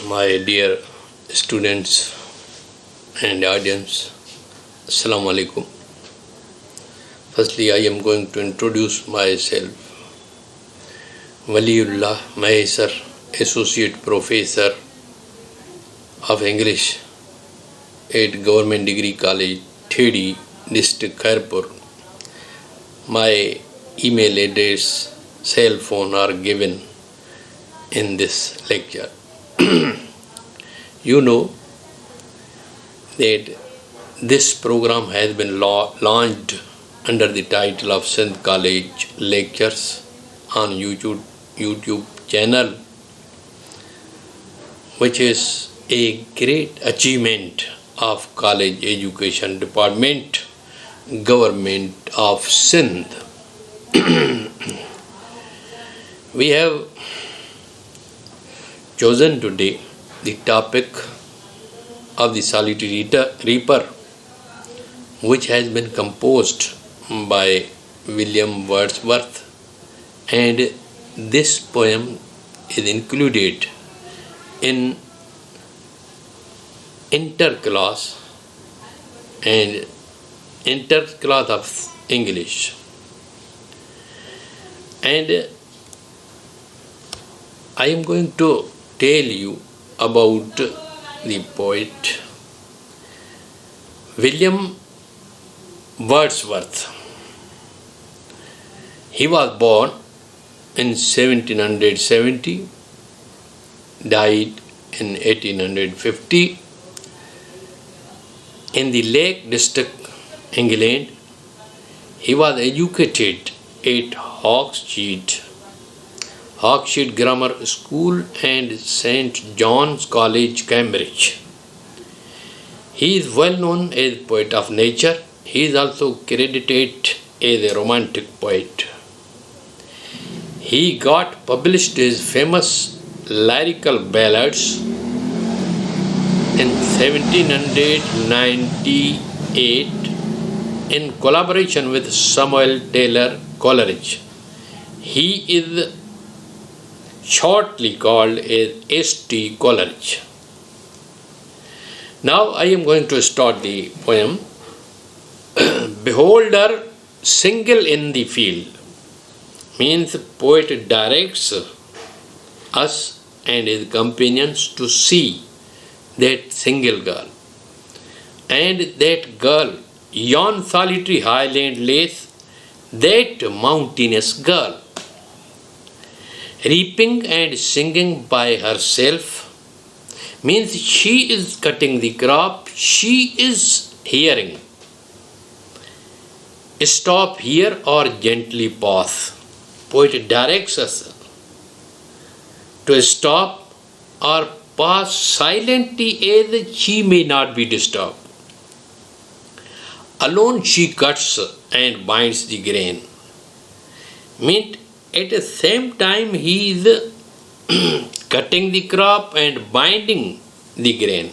My dear students and audience, Assalamu alaikum. Firstly, I am going to introduce myself. Waliullah Mahesar, Associate Professor of English at Government Degree College, Therhi, District Khairpur. My email address, cell phone are given in this lecture. You know that this program has been launched under the title of Sindh College Lectures on YouTube channel, which is a great achievement of College Education Department, Government of Sindh. We have chosen today the topic of the solitary reaper, which has been composed by William Wordsworth, and this poem is included in interclass of English. And I am going to tell you about the poet William Wordsworth. He was born in 1770, died in 1850 in the Lake District, England. He was educated at Hawkshead Grammar School and St. John's College, Cambridge. He is well known as a poet of nature. He is also credited as a romantic poet. He got published his famous lyrical ballads in 1798 in collaboration with Samuel Taylor Coleridge. He is shortly called as S.T. Coleridge. Now I am going to start the poem. Beholder single in the field means poet directs us and his companions to see that single girl, and that girl yon solitary highland lace, that mountainous girl, reaping and singing by herself, means she is cutting the crop, she is hearing. Stop here or gently pause. Poet directs us to stop or pass silently as she may not be disturbed. Alone she cuts and binds the grain. Means at the same time he is cutting the crop and binding the grain,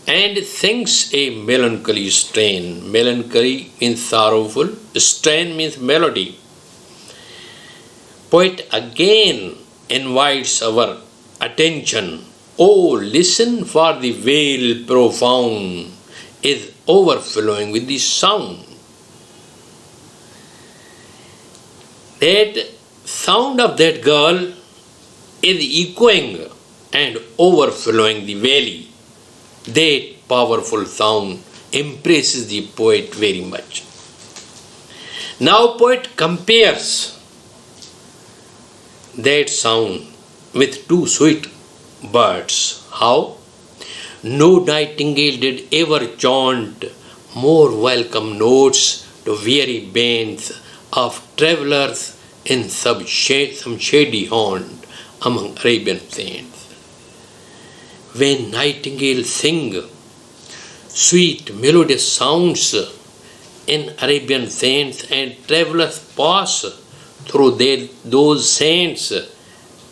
and sings a melancholy strain. Melancholy means sorrowful, strain means melody. Poet again invites our attention. Oh, listen, for the vale profound is overflowing with the sound. That sound of that girl is echoing and overflowing the valley. That powerful sound impresses the poet very much. Now poet compares that sound with two sweet birds. How? No nightingale did ever chaunt more welcome notes to weary bands of travellers in some shady haunt among Arabian saints. When nightingales sing sweet melodious sounds in Arabian saints, and travellers pass through those saints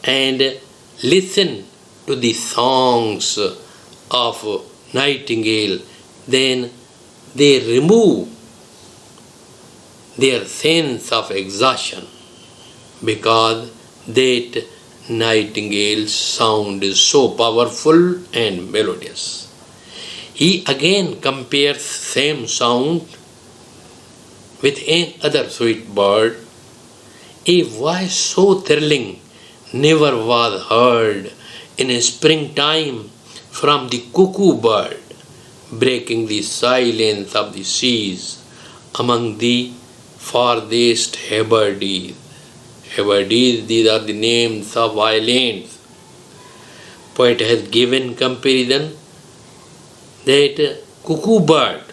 and listen to the songs of nightingale, then they remove their sense of exhaustion, because that nightingale's sound is so powerful and melodious. He again compares same sound with another sweet bird. A voice so thrilling never was heard in springtime from the cuckoo bird, breaking the silence of the seas among the farthest Hebrides. Hebrides, these are the names of islands. Poet has given comparison that cuckoo bird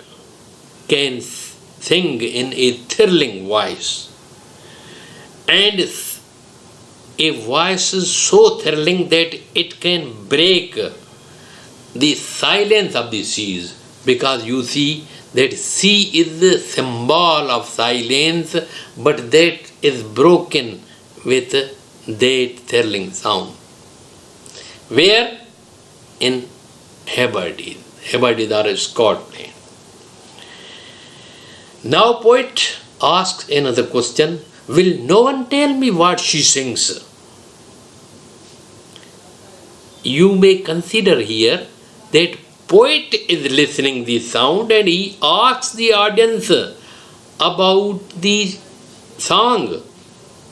can sing in a thrilling voice, and a voice is so thrilling that it can break the silence of the seas, because you see that sea is the symbol of silence, but that is broken with that thrilling sound. Where? In Hebrides. Hebrides are Scotland. Now poet asks another question. Will no one tell me what she sings? You may consider here that poet is listening the sound and he asks the audience about the song.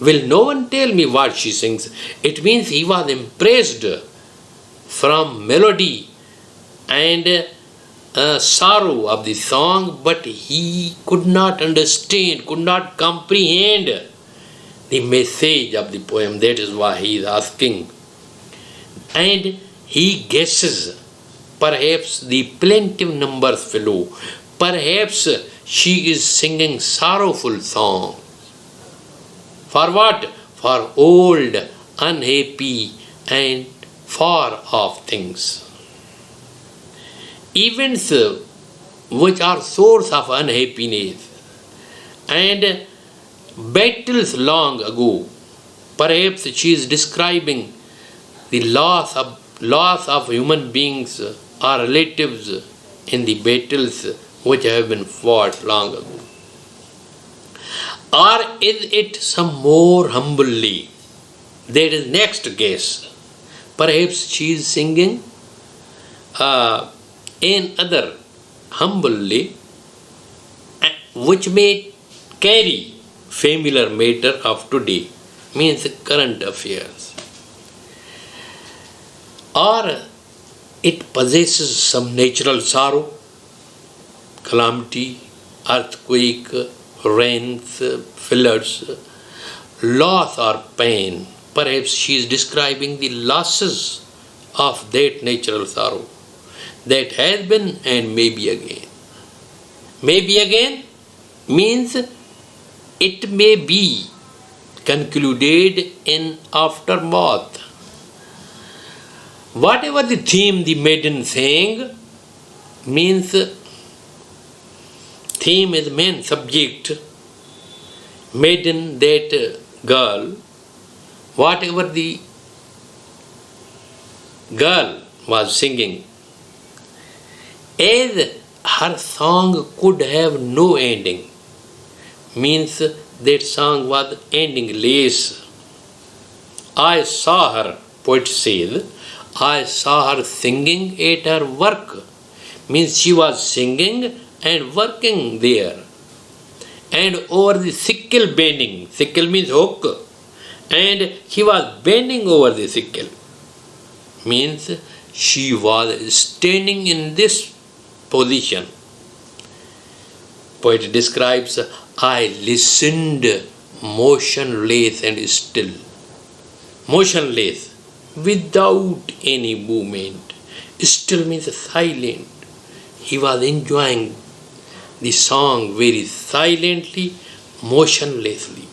Will no one tell me what she sings? It means he was impressed from melody and sorrow of the song, but he could not understand, could not comprehend the message of the poem. That is why he is asking. And he guesses, perhaps the plaintive numbers follow. Perhaps she is singing sorrowful song. For what? For old, unhappy and far off things. Events which are source of unhappiness and battles long ago. Perhaps she is describing the loss of human beings or relatives in the battles which have been fought long ago. Or is it some more humbly? That is next guess. Perhaps she is singing another humbly, which may carry familiar matter of today, means current affairs. Or it possesses some natural sorrow, calamity, earthquake, rains, floods, loss or pain. Perhaps she is describing the losses of that natural sorrow that has been and may be again. May be again means it may be concluded in aftermath. Whatever the theme the maiden sang, means theme is main subject, maiden, that girl, whatever the girl was singing, as her song could have no ending, means that song was endingless. I saw her, poet says, I saw her singing at her work, means she was singing and working there. And over the sickle bending, sickle means hook, and she was bending over the sickle, means she was standing in this position. Poet describes, I listened motionless and still. Motionless, without any movement. Still means silent. He was enjoying the song very silently, motionlessly.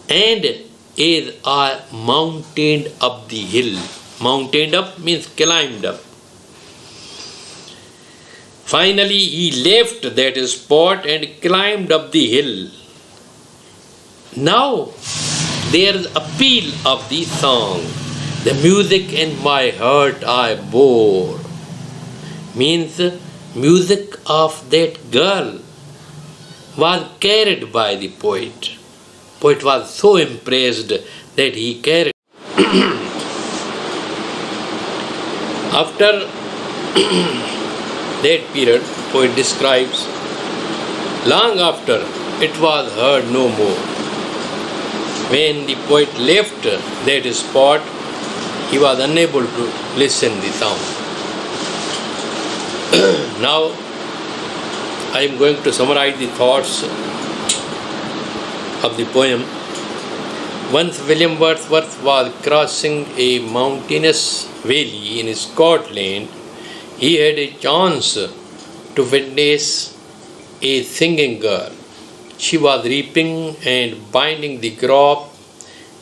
And as I mounted up the hill, mounted up means climbed up. Finally, he left that spot and climbed up the hill. Now, there is appeal of the song. The music in my heart I bore, means music of that girl was carried by the poet. Poet was so impressed that he carried. After that period, poet describes, long after it was heard no more. When the poet left that spot, he was unable to listen the sound. Now, I am going to summarize the thoughts of the poem. Once William Wordsworth was crossing a mountainous valley in Scotland. He had a chance to witness a singing girl. She was reaping and binding the crop,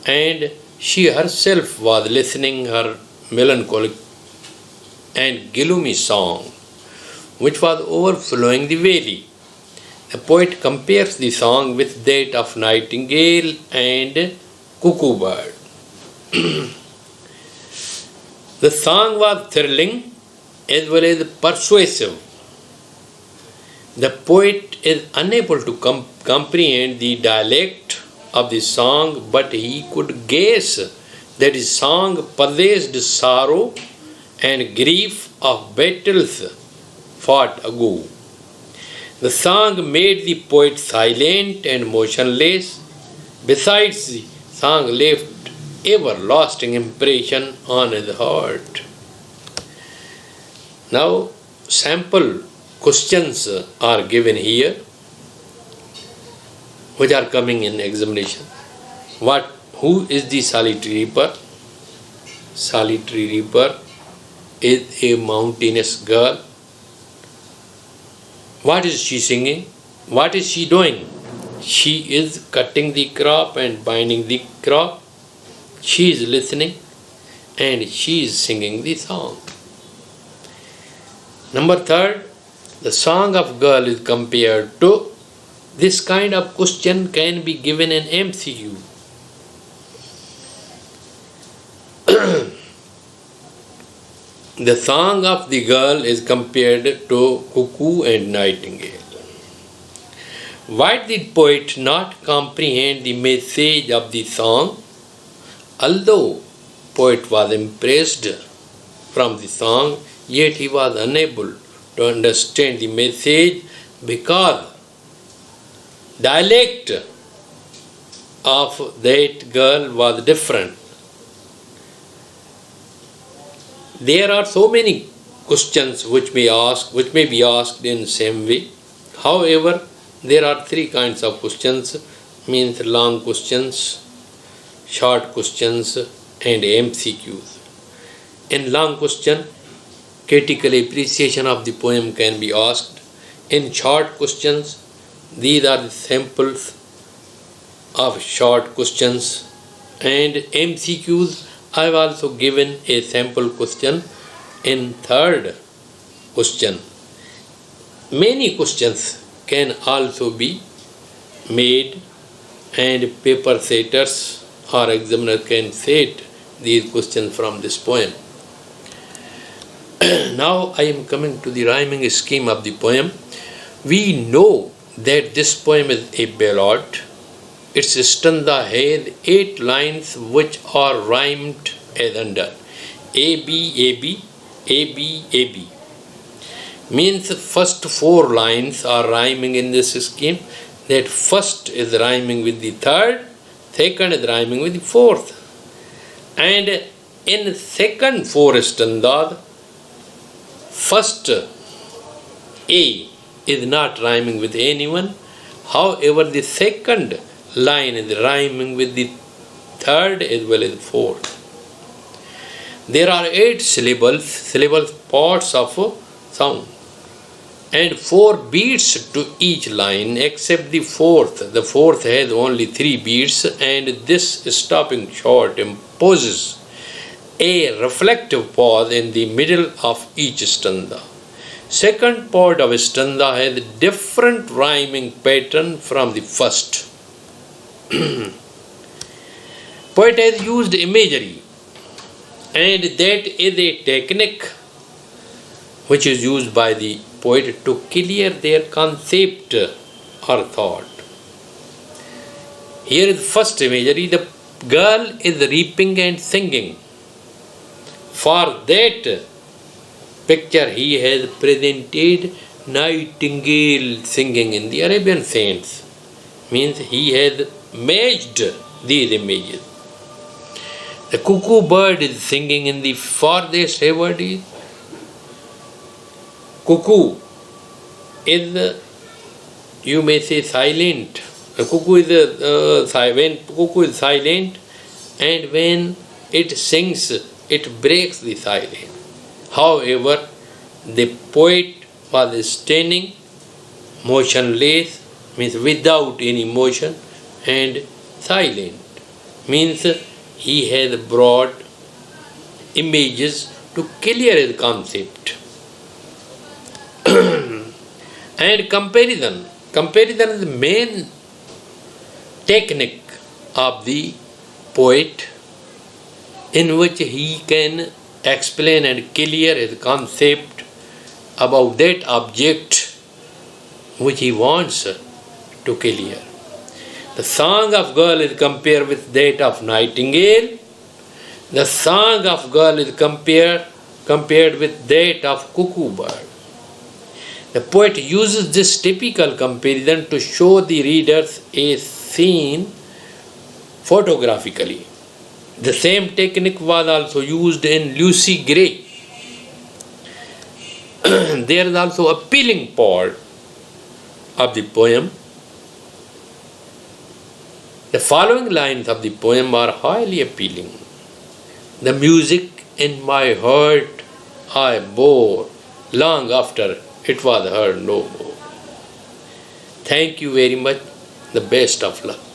and she herself was listening her melancholic and gloomy song, which was overflowing the valley. The poet compares the song with that of nightingale and cuckoo bird. The song was thrilling as well as persuasive. The poet is unable to comprehend the dialect of the song, but he could guess that his song possessed sorrow and grief of battles fought ago. The song made the poet silent and motionless. Besides, the song left everlasting impression on his heart. Now, sample questions are given here, which are coming in examination. Who is the solitary reaper? Solitary reaper is a mountainous girl. What is she singing? What is she doing? She is cutting the crop and binding the crop. She is listening and she is singing the song. Number third, the song of girl is compared to. This kind of question can be given in MCQ. The song of the girl is compared to cuckoo and nightingale. Why did poet not comprehend the message of the song? Although poet was impressed from the song, yet he was unable to understand the message because dialect of that girl was different. There are so many questions which may be asked in the same way. However, there are three kinds of questions, means long questions, short questions and MCQs. In long question, critical appreciation of the poem can be asked. In short questions, these are the samples of short questions, and MCQs I have also given a sample question in third question. Many questions can also be made, and paper setters or examiner can set these questions from this poem. Now I am coming to the rhyming scheme of the poem. We know that this poem is a ballad. Its stanza has 8 lines which are rhymed as under. A, B, A, B, A, B, A, B. Means first 4 lines are rhyming in this scheme. That first is rhyming with the third, second is rhyming with the fourth. And in second 4 stanzas, first A is not rhyming with anyone. However, the second line is rhyming with the third as well as fourth. There are 8 syllable parts of a sound, and 4 beats to each line except the fourth. The fourth has only 3 beats, and this stopping short imposes a reflective pause in the middle of each stanza. Second part of a stanza has a different rhyming pattern from the first. Poet has used imagery, and that is a technique which is used by the poet to clear their concept or thought. Here is first imagery. The girl is reaping and singing. For that picture he has presented nightingale singing in the Arabian saints. Means he has matched these images. The cuckoo bird is singing in the farthest heavens. Cuckoo is, you may say, silent. The cuckoo is when cuckoo is silent, and when it sings, it breaks the silence. However, the poet was standing motionless, means without any motion, and silent, means he has brought images to clear his concept. And comparison is the main technique of the poet, in which he can explain and clear his concept about that object which he wants to clear. The song of girl is compared with that of nightingale. The song of girl is compared with that of cuckoo bird. The poet uses this typical comparison to show the readers a scene photographically. The same technique was also used in Lucy Gray. There is also a appealing part of the poem. The following lines of the poem are highly appealing. The music in my heart I bore long after it was heard no more. Thank you very much. The best of luck.